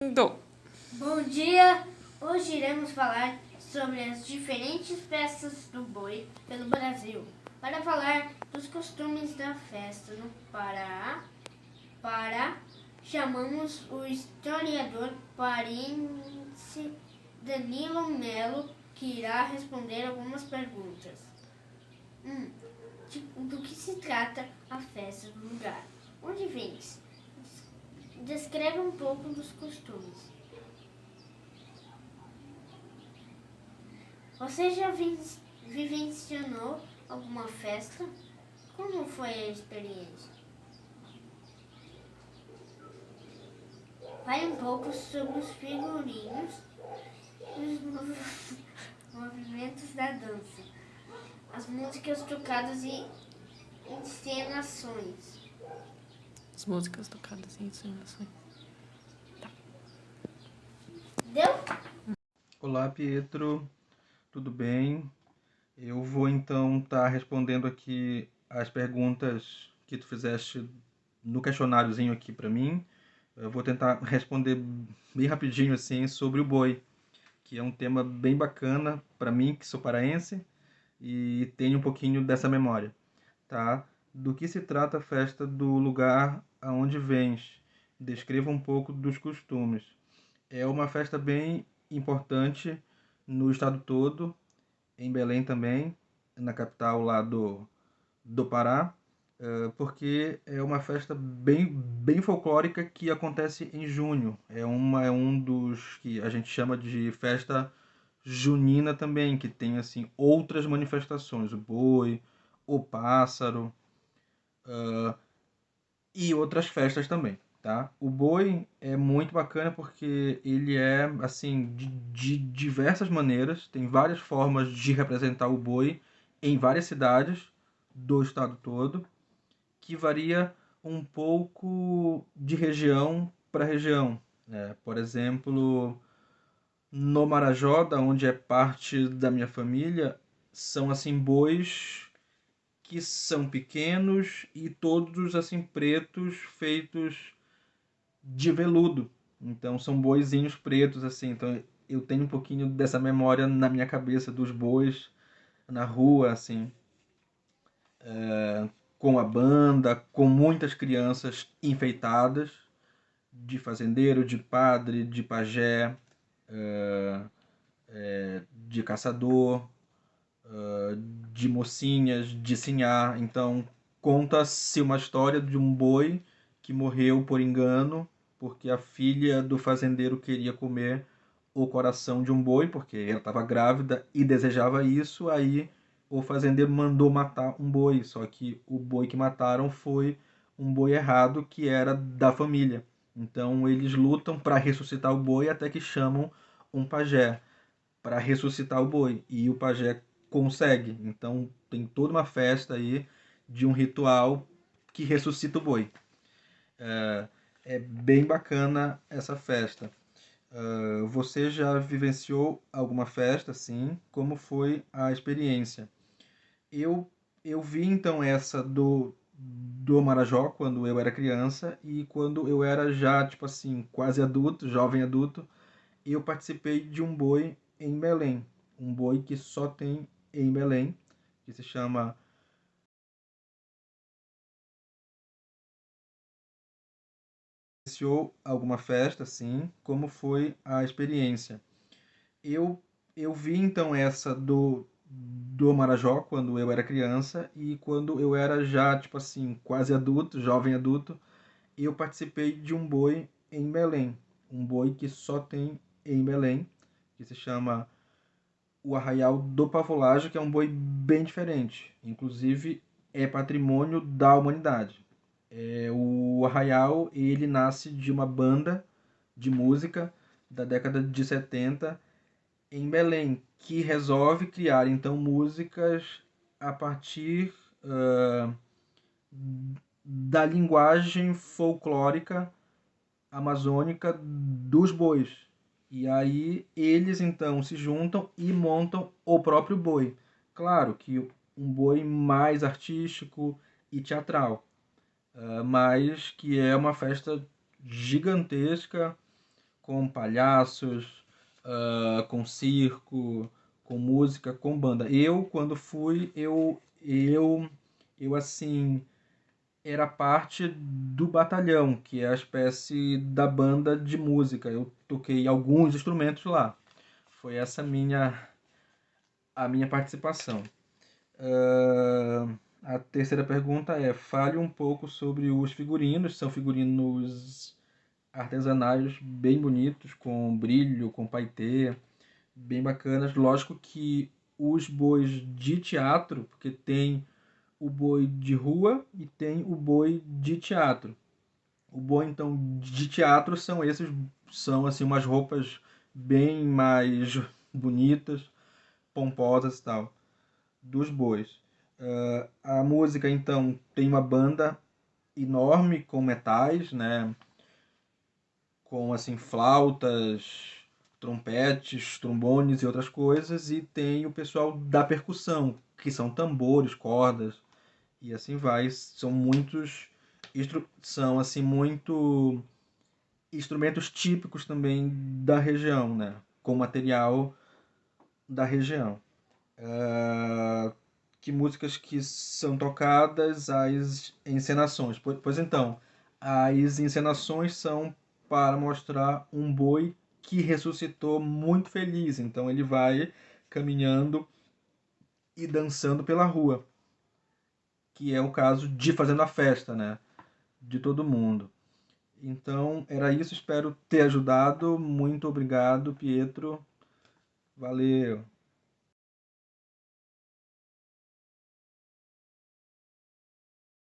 Do. Bom dia! Hoje iremos falar sobre as diferentes festas do boi pelo Brasil. Para falar dos costumes da festa no Pará, chamamos o historiador paraense Danilo Melo, que irá responder algumas perguntas. Do que se trata a festa do lugar? Onde vens? Descreva um pouco dos costumes. Você já vivenciou alguma festa? Como foi a experiência? Fale um pouco sobre os figurinos e os movimentos da dança, as músicas tocadas e encenações. As músicas tocadas em encenações. Deu? Olá, Pietro, tudo bem? Eu vou então estar respondendo aqui as perguntas que tu fizeste no questionáriozinho aqui para mim. Eu vou tentar responder bem rapidinho assim sobre o boi, que é um tema bem bacana para mim, que sou paraense e tenho um pouquinho dessa memória, tá? Do que se trata a festa do lugar aonde vens? Descreva um pouco dos costumes. É uma festa bem importante no estado todo, em Belém também, na capital lá do Pará, porque é uma festa bem folclórica que acontece em junho. É um dos que a gente chama de festa junina também, que tem assim outras manifestações, o boi, o pássaro, e outras festas também, tá? O boi é muito bacana porque ele é, assim, de diversas maneiras, tem várias formas de representar o boi em várias cidades do estado todo, que varia um pouco de região para região, né? Por exemplo, no Marajó, da onde é parte da minha família, são assim bois que são pequenos e todos assim pretos, feitos de veludo. Então são boizinhos pretos assim. Então eu tenho um pouquinho dessa memória na minha cabeça dos bois na rua assim, com a banda, com muitas crianças enfeitadas, de fazendeiro, de padre, de pajé, de caçador, de mocinhas, de sinhá. Então, conta-se uma história de um boi que morreu por engano, porque a filha do fazendeiro queria comer o coração de um boi, porque ela estava grávida e desejava isso. Aí o fazendeiro mandou matar um boi, só que o boi que mataram foi um boi errado que era da família. Então eles lutam para ressuscitar o boi até que chamam um pajé para ressuscitar o boi. E o pajé consegue. Então tem toda uma festa aí de um ritual que ressuscita o boi. É bem bacana essa festa. Você já vivenciou alguma festa assim? Como foi a experiência? Eu, eu vi então essa do Marajó quando eu era criança e quando eu era já, tipo assim, quase adulto, jovem adulto, eu participei de um boi em Belém. Um boi que só tem em Belém, que se chama. Iniciou alguma festa, assim? Como foi a experiência? Eu, eu vi então essa do Marajó quando eu era criança e quando eu era já, tipo assim, quase adulto, jovem adulto, eu participei de um boi em Belém. Um boi que só tem em Belém, que se chama o Arraial do Pavulagem, que é um boi bem diferente. Inclusive, é patrimônio da humanidade. O Arraial, ele nasce de uma banda de música da década de 70 em Belém, que resolve criar então músicas a partir da linguagem folclórica amazônica dos bois. E aí eles então se juntam e montam o próprio boi. Claro que um boi mais artístico e teatral, mas que é uma festa gigantesca, com palhaços, com circo, com música, com banda. Eu, quando fui, eu assim, era parte do batalhão, que é a espécie da banda de música. Eu toquei alguns instrumentos lá. Foi essa a minha participação. A terceira pergunta é: fale um pouco sobre os figurinos. São figurinos artesanais bem bonitos, com brilho, com paetê, bem bacanas. Lógico que os bois de teatro, porque tem o boi de rua e tem o boi de teatro. O boi, então, de teatro são assim umas roupas bem mais bonitas, pomposas e tal, dos bois. A música, então, tem uma banda enorme com metais, né? Com assim flautas, trompetes, trombones e outras coisas, e tem o pessoal da percussão, que são tambores, cordas e assim vai. São são assim muito instrumentos típicos também da região, né? Com material da região. Que músicas que são tocadas, as encenações. Pois então, as encenações são para mostrar um boi que ressuscitou muito feliz. Então ele vai caminhando e dançando pela rua, que é o caso de Fazendo a Festa, né? De todo mundo. Então era isso, espero ter ajudado. Muito obrigado, Pietro. Valeu.